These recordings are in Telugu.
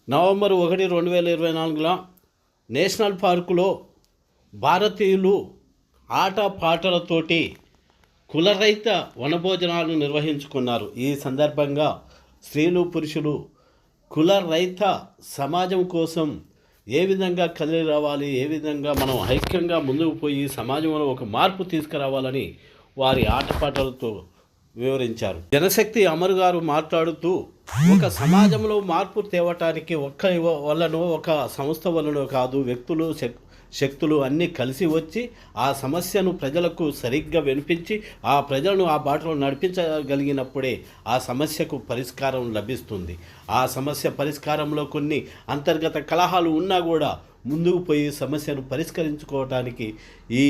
నవంబర్ 1, 2024 నేషనల్ పార్కులో భారతీయులు ఆటపాటలతోటి కులరహిత వనభోజనాలు నిర్వహించుకున్నారు. ఈ సందర్భంగా స్త్రీలు పురుషులు కులరహిత సమాజం కోసం ఏ విధంగా కదిలి రావాలి, ఏ విధంగా మనం ఐక్యంగా ముందుకు పోయి సమాజంలో ఒక మార్పు తీసుకురావాలని వారి ఆటపాటలతో వివరించారు. జనశక్తి అమర్ గారు మాట్లాడుతూ ఒక సమాజంలో మార్పు తేవటానికి ఒక్క వల్లనో ఒక సంస్థ వల్లనో కాదు, వ్యక్తులు శక్తులు అన్నీ కలిసి వచ్చి ఆ సమస్యను ప్రజలకు సరిగ్గా వినిపించి ఆ ప్రజలను ఆ బాటలో నడిపించగలిగినప్పుడే ఆ సమస్యకు పరిష్కారం లభిస్తుంది. ఆ సమస్య పరిష్కారంలో కొన్ని అంతర్గత కలహాలు ఉన్నా కూడా ముందుకు పోయి సమస్యను పరిష్కరించుకోవటానికి ఈ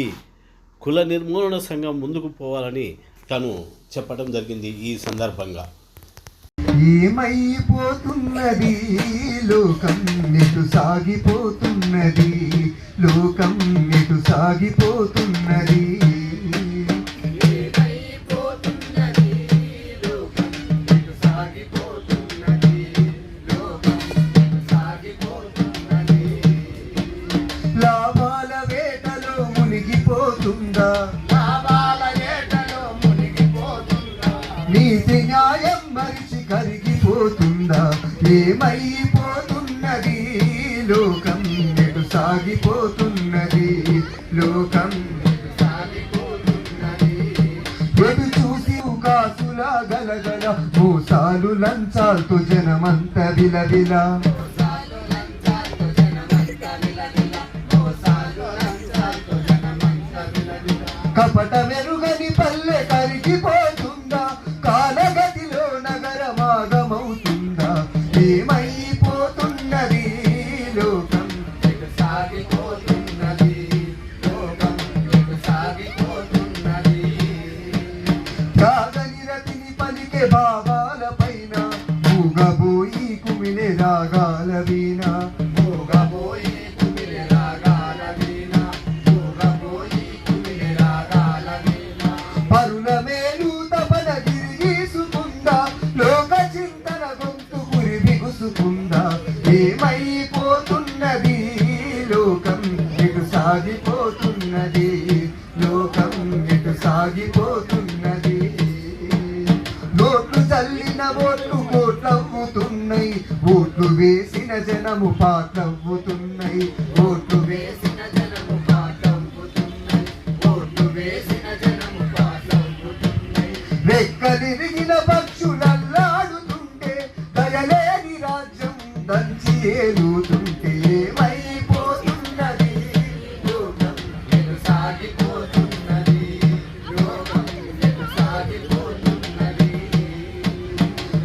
కుల నిర్మూలన సంఘం ముందుకు పోవాలని తను చెప్పడం జరిగింది. ఈ సందర్భంగా ఏమైపోతున్నది లోకం, ఎటు సాగిపోతున్నది లోకం, ఎటు సాగిపోతున్నది లాభాల వేటలో మునిగిపోతుందా, నీతి న్యాయం మరిచి కరిగిపోతుందా, ఏమైపోతున్నది లోకం, ఎటు సాగిపోతున్నది లోకం, ఎటు చూసి కాసుల గలగల మోసాలు లంచాలతో జనమంత విలవిల, కపట మెరుగని పల్లె కరిగిపోతుందా, కాలగతిలో నగరమాగమవుతుందా, ఏమైపోతున్నది లోకం, ఎటు సాగిపోతున్నది లోకం, ఎటు సాగిపోతున్నది. రాగని రతిని పలికే భావాల పైన మూగబోయి కుమిలే రాగాల వీణ, మూగబోయి కుమిలే రాగాల వీణ, మూగబోయి కుమిలే రాగాల వీణ. పరుల మేలు తపన గిరిగీసుకుందా, లోక చింతన గొంతు గురి బిగుసుకుందా, ఏమైపోతున్నది లోకం, ఎటు సాగిపోతున్నది లోకం, ఎటు సాగిపోతున్నది. నోట్లు చల్లిన ఓట్లు కోట్లవ్వుతున్నాయి, ఓట్లు వేసిన జనము పాటలవ్వుతున్నాయి, ఓట్లు వేసిన జనము పాటలవ్వుతున్నాయి, ఓట్లు వేసిన జనము పాటలవ్వుతున్నాయి. రెక్కలిరిగిన పక్షులల్లాడుతుంటే, దయలేని రాజ్యం దంచి ఏలుతుంటే, ఏమైపోతున్నది లోకం, ఎటు సాగిపోతున్నది లోకం, ఎటు సాగిపోతున్నది.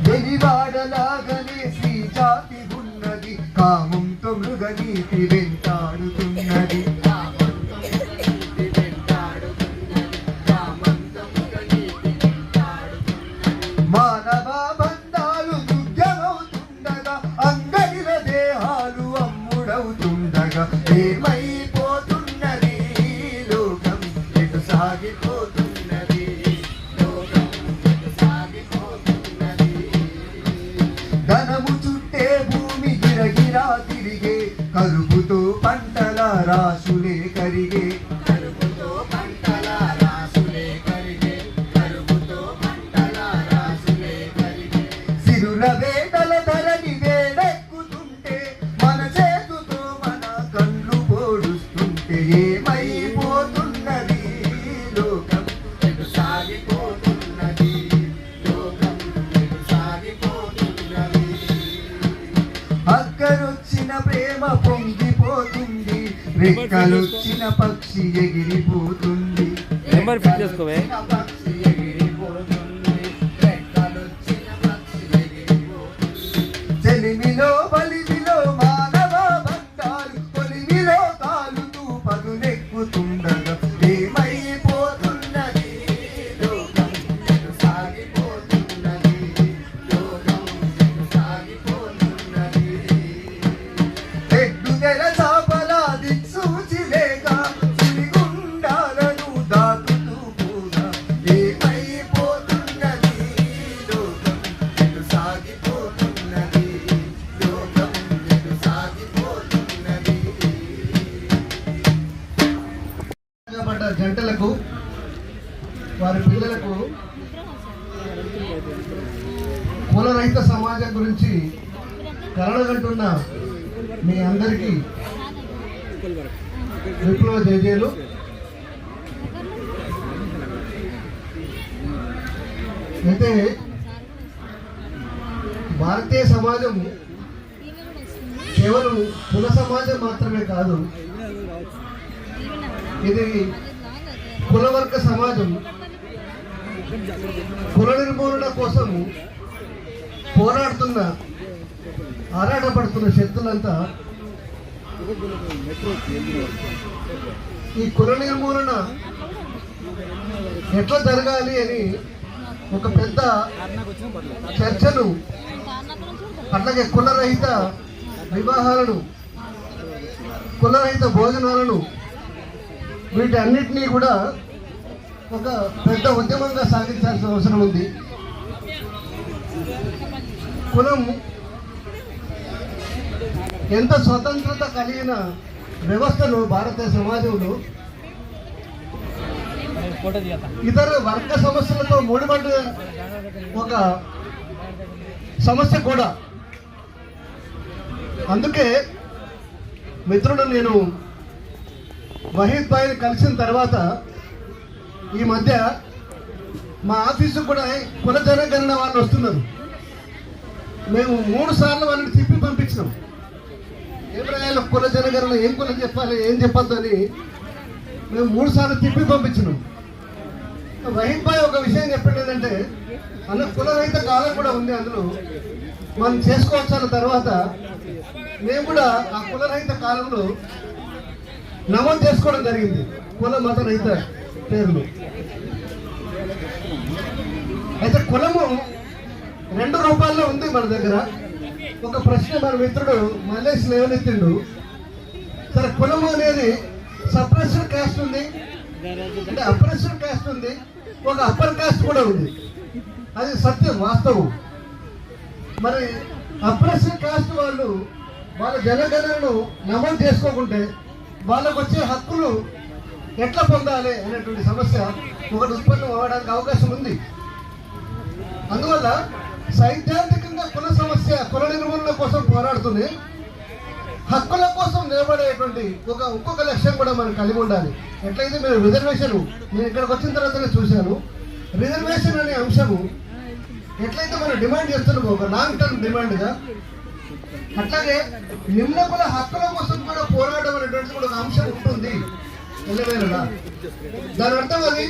వెలివాడలాగనే శ్రీ జాతి ఉన్నది, కామంతో మృగనీతి వెంటాడుతున్నది, మానవ బంధాలు దుర్గమవుతుండగా, అంగడిల దేహాలు అమ్ముడవుతుండగా, ఏమైపోతున్నది లోకం, ఎటు సాగిపోతున్నది లోకం, ఎటు సాగిపోతున్నది. ధనము చుట్టే భూమి గిరగిరా తిరిగే, కరుపుతో పంటల రాసులే కరిగే, కరుపుతో పంటల రాసులే కరిగే, కరుపుతో పంటల రాసులే కరిగే. సిరుల వేటల ధరని వేడెక్కుతుంటే, మన చేతుతో మన కళ్ళు పోడుస్తుంటే, ఏమైపోతున్నది లోకం, ఎటు సాగిపోతున్నది లోకం, ఎటు సాగిపోతున్నది. అక్కరొచ్చిన ప్రేమ పొంగిపోతుంది, రెక్కలొచ్చిన పక్షి ఎగిరిపోతుంది, పక్షి ఎగిరిపోతుంది, రెక్కలొచ్చిన పక్షి ఎగిరిపోతుంది. చెలిమిలో బలిమిలో మానవ బంధాలు కొలిమిలో కాలుతూ పదునెక్కుతుండగా, ఏమైపోతున్నది లోకం, ఎటు సాగిపోతున్నది కులరహిత సమాజం గురించి కలలుగంటున్న మీ అందరికీ విప్లవ జయజయలు. అయితే భారతీయ సమాజం కేవలం కుల సమాజం మాత్రమే కాదు, ఇది కులవర్గ సమాజం. కుల నిర్మూలన కోసం పోరాడుతున్న ఆరాటపడుతున్న శక్తులంతా ఈ కుల నిర్మూలన ఎట్లా జరగాలి అని ఒక పెద్ద చర్చను, అట్లాగే కులరహిత వివాహాలను, కులరహిత భోజనాలను, వీటన్నిటినీ కూడా ఒక పెద్ద ఉద్యమంగా సాగించాల్సిన అవసరం ఉంది. కులం ఎంత స్వతంత్రత కలిగిన వ్యవస్థను భారతీయ సమాజంలో ఇతర వర్గ సమస్యలతో ముడిపడ్డ ఒక సమస్య కూడా. అందుకే మిత్రుడు నేను వహీద్ భాయ్ని కలిసిన తర్వాత ఈ మధ్య మా ఆఫీసుకు కూడా కుల జనగణన వాళ్ళు వస్తున్నారు. మేము 3 సార్లు వాళ్ళని తిప్పి పంపించినాం. ఏం రాయాలి కుల జనగణన, ఏం కులం చెప్పాలి, ఏం చెప్పొద్దు అని మేము 3 సార్లు తిప్పి పంపించినాం. వహీద్ భాయ్ ఒక విషయం చెప్పండి ఏంటంటే, అన్న కులరహిత కాలం కూడా ఉంది, అందులో మనం చేసుకోవచ్చిన తర్వాత మేము కూడా ఆ కులరహిత కాలంలో నమోదు చేసుకోవడం జరిగింది, కుల మత రహిత పేర్లు. అయితే కులము 2 రూపాల్లో ఉంది మన దగ్గర. ఒక ప్రశ్న మన మిత్రుడు మల్లేష్ లేవనెత్తిండు. సరే, కులము అనేది సప్రెస్డ్ కాస్ట్ ఉంది, అంటే అప్రెస్డ్ కాస్ట్ ఉంది, ఒక అప్పర్ కాస్ట్ కూడా ఉంది. అది సత్యం, వాస్తవం. మరి అప్రెస్డ్ కాస్ట్ వాళ్ళు వాళ్ళ జనగణనను నమోదు చేసుకోకుంటే వాళ్ళకు వచ్చే హక్కులు ఎట్లా పొందాలి అనేటువంటి సమస్య ఒకటి ఉత్పన్నం అవ్వడానికి అవకాశం ఉంది. అందువల్ల సైద్ధాంతికంగా కుల సమస్య, కుల నిర్మూలన కోసం పోరాడుతూనే హక్కుల కోసం నిలబడేటువంటి ఇంకొక లక్ష్యం కూడా మనం కలిగి ఉండాలి. ఎట్లయితే మీరు రిజర్వేషన్, నేను ఇక్కడికి వచ్చిన తర్వాతనే చూశాను, రిజర్వేషన్ అనే అంశము ఎట్లయితే మనం డిమాండ్ చేస్తున్నామో ఒక లాంగ్ టర్మ్ డిమాండ్గా, అట్లాగే నిమ్న కుల హక్కుల కోసం కూడా పోరాటం అనేటువంటిది కూడా ఒక అంశం ఉంటుంది ఎల్లవేళలా. దాని అర్థం అది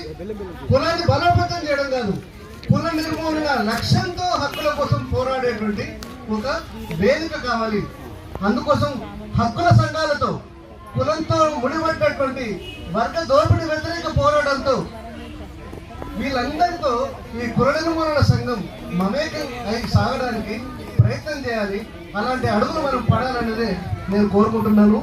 కులాన్ని బలోపేతం చేయడం కాదు, కుల నిర్మూలన లక్ష్యంతో హక్కుల కోసం పోరాడేటువంటి ఒక వేదిక కావాలి. అందుకోసం హక్కుల సంఘాలతో, కులంతో ముడిపడ్డటువంటి వర్గ దోపిడీ వ్యతిరేక పోరాటంతో వీళ్ళందరితో ఈ కుల నిర్మూలన సంఘం మమేకం అయి సాగడానికి ప్రయత్నం చేయాలి. అలాంటి అడుగులు మనం పడాలనేదే నేను కోరుకుంటున్నాను.